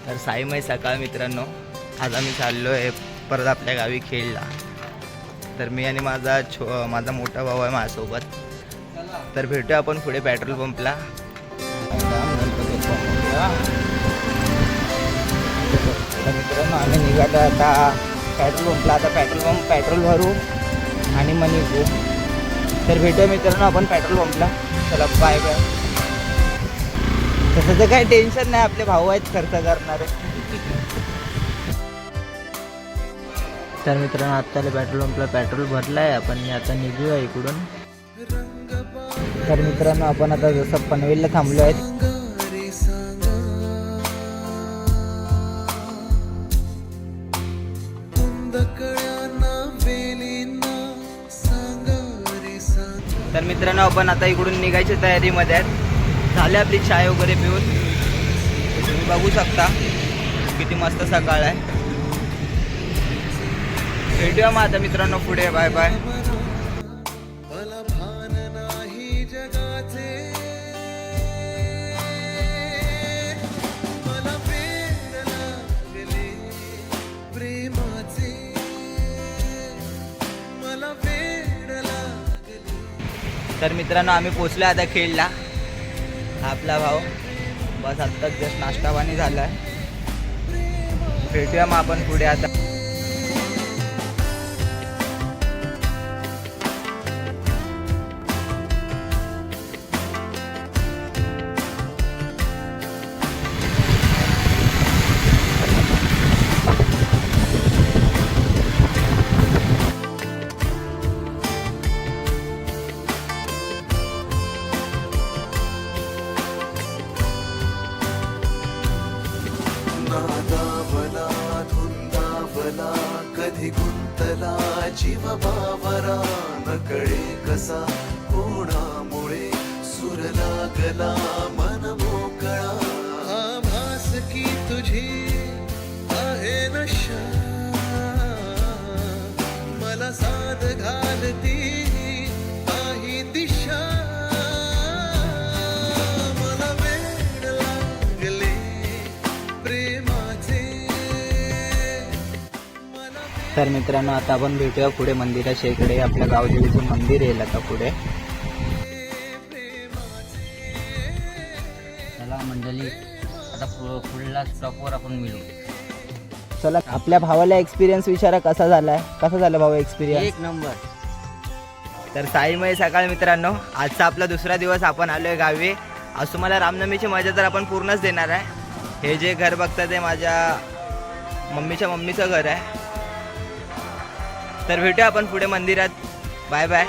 तर साईमय सकाळ मित्रांनो, आज आम्ही चाललो आहे परत आपल्या गावी खेळला. तर मी आणि माझा मोठा भाऊ आहे माझ्यासोबत. तर भेटूया आपण पुढे पेट्रोल पंपला. तर मित्रांनो आम्ही निघालो आता पेट्रोल पंपला. आता पेट्रोल भरू आणि मग निघू. तर भेटूया मित्रांनो आपण पेट्रोल पंपला. चला बाय बाय. तसं तर काही टेन्शन नाही, आपले भाऊ आहेत खर्च करणारे. तर मित्रांनो आत्ताला पेट्रोल पंपला पेट्रोल भरलं आहे आपण. आता निघूया इकडून. तर मित्रांनो आपण आता जसं पनवेलला थांबलो आहे. तर मित्रांनो आपण आता इकडून निघायच्या तयारीमध्ये आहेत. झाले आपली चाय वगैरे पिऊन. तुम्ही बघू शकता किती मस्त सकाळ आहे. भेटूया मग आता मित्रांनो पुढे. Bye bye. तर मित्रांनो आम्ही पोचलो आता खेळला. आपला भाऊ बस आत्ताच जस्ट नाश्ता पाणी झाला आहे. भेटूया मग आपण पुढे आता. कधी गुंतला जीव बावरा नकळे कसा कोणामुळे सूर लागला मन मोकळा. आभास की तुझी आहे नशा मला साध घालती काही दिशा. मला वेड लागले प्रेमाचे. तर मित्रांनो आता आपण भेटूया पुढे मंदिराच्या इकडे. आपल्या गावदेवीचं मंदिर येईल आता पुढे. चला मंडळी आता पुढला स्टॉपवर आपण मिळू. चला आपल्या भावाला एक्सपिरियन्स विचारा कसा झालाय. कसा झाला भाऊ एक्सपिरियन्स? एक नंबर. तर साईमय सकाळ मित्रांनो, आजचा आपला दुसरा दिवस. आपण आलोय गावी. आज तुम्हाला रामनवमीची मजा तर आपण पूर्णच देणार आहे. हे जे घर बघतात ते माझ्या मम्मीचं घर आहे. तर भेटूया आपण पुढे मंदिरात. Bye bye.